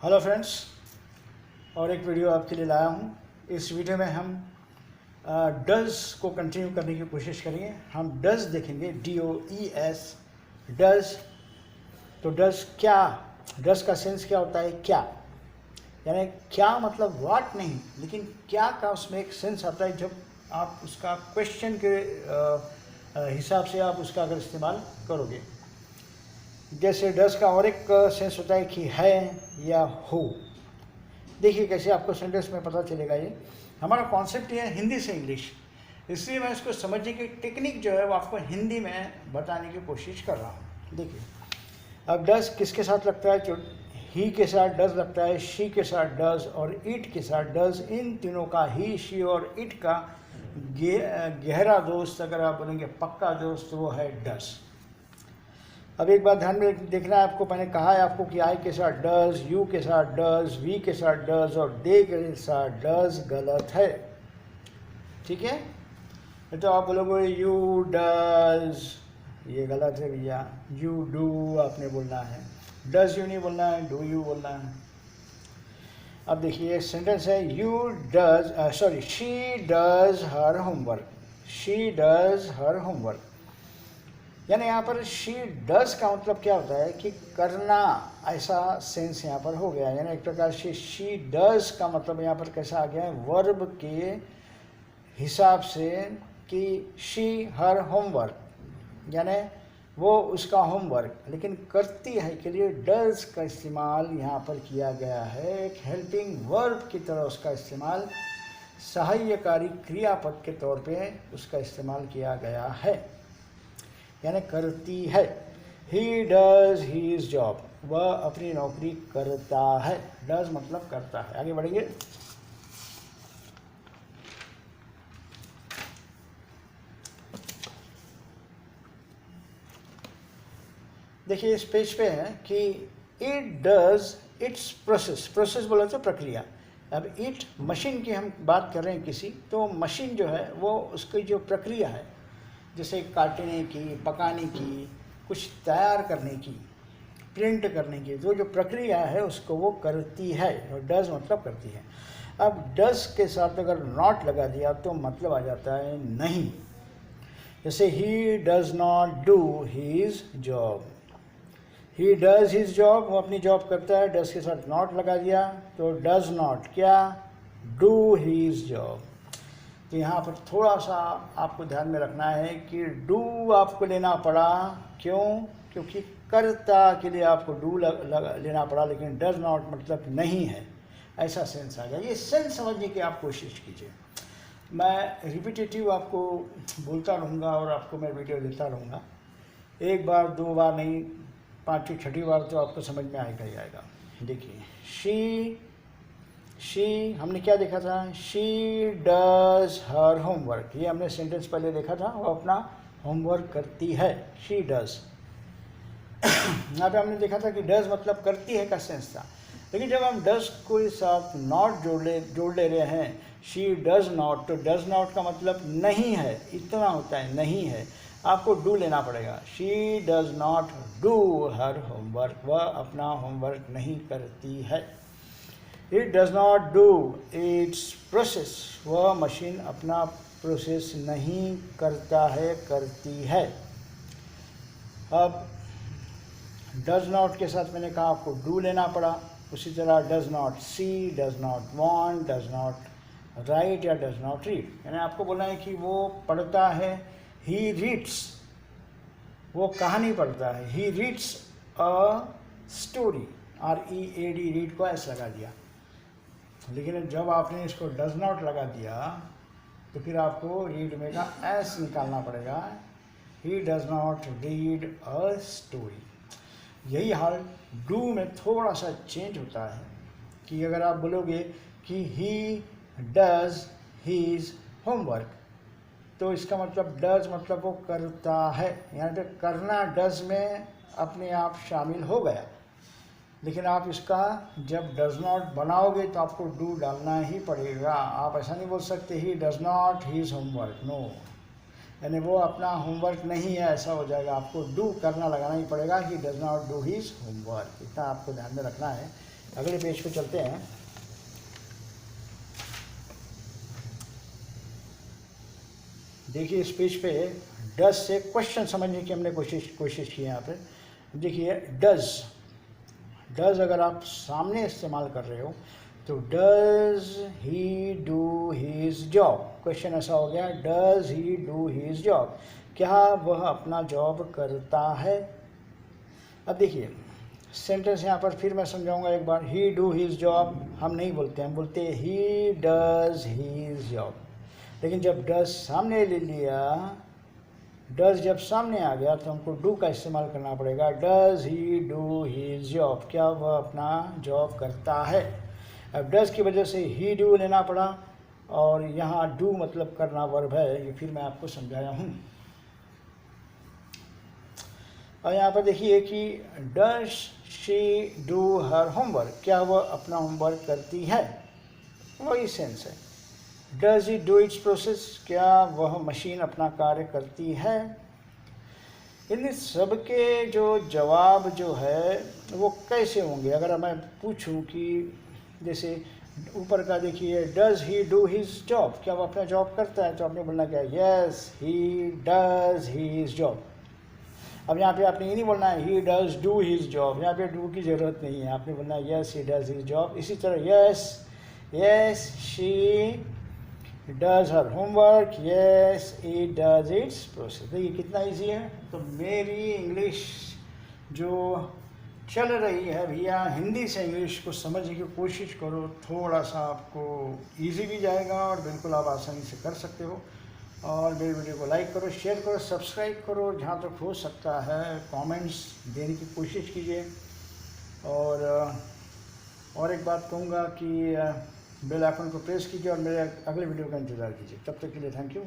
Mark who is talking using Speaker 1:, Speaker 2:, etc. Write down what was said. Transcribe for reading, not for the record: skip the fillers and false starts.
Speaker 1: Hello friends, और एक video आपके लिए लाया हूँ। इस वीडियो में हम डज को कंटिन्यू करने की कोशिश करेंगे। हम डज देखेंगे, DOES, डज। तो डज क्या, डज का सेंस क्या होता है? क्या यानी क्या मतलब व्हाट नहीं, लेकिन क्या का उसमें एक सेंस आता है जब आप उसका क्वेश्चन के हिसाब से आप उसका अगर इस्तेमाल करोगे। जैसे डज का और एक सेंस होता है कि है या हो। देखिए कैसे आपको सेंटेंस में पता चलेगा। ये हमारा कॉन्सेप्ट ये है हिंदी से इंग्लिश, इसलिए मैं इसको समझने की टेक्निक जो है वो आपको हिंदी में बताने की कोशिश कर रहा हूँ। देखिए, अब डज किसके साथ लगता है? जो ही के साथ डज लगता है, शी के साथ डज और इट के साथ डज। इन तीनों का, ही, शी और इट का गहरा दोस्त, अगर आप बोलेंगे पक्का दोस्त, वो है डज। अब एक बात ध्यान में देखना है आपको, मैंने कहा है आपको कि आई के साथ डज, यू के साथ डज, वी के साथ डज और दे के साथ डज गलत है। ठीक है, तो आप बोलोगे यू डज, ये गलत है भैया। यू डू आपने बोलना है, डज यू नहीं बोलना है, डू यू बोलना है। अब देखिए सेंटेंस है, you does sorry she does her homework, she does her homework. यानी यहाँ पर शी डज का मतलब क्या होता है कि करना, ऐसा सेंस यहाँ पर हो गया। यानी एक प्रकार से शी डज का मतलब यहाँ पर कैसा आ गया है? वर्ब के हिसाब से कि शी हर होमवर्क, यानी वो उसका होमवर्क लेकिन करती है के लिए डज का इस्तेमाल यहाँ पर किया गया है। एक हेल्पिंग वर्ब की तरह उसका इस्तेमाल, सहायकारी क्रियापद के तौर पे उसका इस्तेमाल किया गया है, यानी करती है। ही डज हीज जॉब, वह अपनी नौकरी करता है। डज मतलब करता है। आगे बढ़ेंगे। देखिए इस पेज पे है कि it does it's process, process बोला तो प्रक्रिया। अब इट मशीन की हम बात कर रहे हैं किसी, तो मशीन जो है वो उसकी जो प्रक्रिया है, जैसे काटने की, पकाने की, कुछ तैयार करने की, प्रिंट करने की, जो प्रक्रिया है उसको वो करती है। और डज मतलब करती है। अब डज के साथ अगर नॉट लगा दिया तो मतलब आ जाता है नहीं। जैसे ही does not do his job, he does his job, वो अपनी जॉब करता है। डज के साथ नॉट लगा दिया तो डज नॉट क्या, डू हीज जॉब। तो यहाँ पर थोड़ा सा आपको ध्यान में रखना है कि डू आपको लेना पड़ा। क्यों? क्योंकि करता के लिए आपको डू लेना पड़ा, लेकिन डज नॉट मतलब नहीं है, ऐसा सेंस आ गया। ये सेंस समझने की आप कोशिश कीजिए। मैं रिपीटेटिव आपको बोलता रहूँगा और आपको मैं वीडियो देता रहूँगा। एक बार दो बार नहीं, पाँचवीं छठी बार तो आपको समझ में आएगा ही आएगा। देखिए शी हमने क्या देखा था? शी डज हर होमवर्क, ये हमने सेंटेंस पहले देखा था। वो अपना होमवर्क करती है, शी डज। यहाँ पे हमने देखा था कि डज मतलब करती है का सेंस था, लेकिन जब हम डज को साथ नॉट जोड़ ले रहे हैं, शी डज नॉट, तो डज नॉट का मतलब नहीं है, इतना होता है, नहीं है। आपको डू लेना पड़ेगा। She does not do her homework, वह अपना होमवर्क नहीं करती है। It does not do it's process, वह मशीन अपना प्रोसेस नहीं करता है, करती है। अब डज नॉट के साथ मैंने कहा आपको डू लेना पड़ा। उसी तरह does not see, does not want, does not write या डज नॉट रीड, यानी आपको बोलना है कि वो पढ़ता है। ही रीड्स, वो कहानी पढ़ता है। He reads a story, READ, read को एस लगा दिया। लेकिन जब आपने इसको डज नॉट लगा दिया तो फिर आपको रीड में का एस निकालना पड़ेगा। He does not read a story. यही हाल डू में थोड़ा सा चेंज होता है कि अगर आप बोलोगे कि ही डज हीज होमवर्क, तो इसका मतलब डज मतलब वो करता है, यहाँ पे करना डज में अपने आप शामिल हो गया। लेकिन आप इसका जब डज नॉट बनाओगे तो आपको डू डालना ही पड़ेगा। आप ऐसा नहीं बोल सकते he does not his homework, no, यानी वो अपना होमवर्क नहीं है, ऐसा हो जाएगा। आपको डू करना लगाना ही पड़ेगा, he does not do his homework. इतना आपको ध्यान में रखना है अगले पेज पे चलते हैं। देखिए इस पेज पे डज से क्वेश्चन समझने की हमने कोशिश की है यहाँ पे। देखिए डज अगर आप सामने इस्तेमाल कर रहे हो तो does he do his job, question ऐसा हो गया does he do his job, क्या वह अपना जॉब करता है। अब देखिए सेंटेंस यहाँ पर फिर मैं समझाऊंगा एक बार। ही डू हीज जॉब हम नहीं बोलते, हम बोलते हैं ही डज हीज जॉब। लेकिन जब डज सामने ले लिया, डज जब सामने आ गया तो हमको डू का इस्तेमाल करना पड़ेगा। Does he do his job, क्या वह अपना जॉब करता है। अब डज की वजह से ही डू लेना पड़ा और यहाँ डू मतलब करना वर्ब है, ये फिर मैं आपको समझाया हूँ। और यहाँ पर देखिए कि does she do her homework, क्या वह अपना होमवर्क करती है, वही सेंस है। Does it do it's process, क्या वह मशीन अपना कार्य करती है। इन सब के जो जवाब जो है वो कैसे होंगे, अगर मैं पूछूं कि जैसे ऊपर का देखिए does he do his job, क्या वो अपना जॉब करता है, तो आपने बोलना क्या है yes he does his job. अब यहाँ पे आपने ये नहीं बोलना है he does do his job, यहाँ पे डू की ज़रूरत नहीं है, आपने बोलना है yes he does his job. इसी तरह yes she does her homework, yes it does it's process. देखिए कितना इजी है। तो मेरी इंग्लिश जो चल रही है भैया, हिंदी से इंग्लिश को समझने की कोशिश करो, थोड़ा सा आपको इजी भी जाएगा और बिल्कुल आप आसानी से कर सकते हो। और मेरी वीडियो को लाइक करो, शेयर करो, सब्सक्राइब करो, जहाँ तक हो सकता है कमेंट्स देने की कोशिश कीजिए। और एक बात कहूँगा कि बेल आइकन को प्रेस कीजिए और मेरे अगले वीडियो का इंतज़ार कीजिए। तब तक के लिए थैंक यू।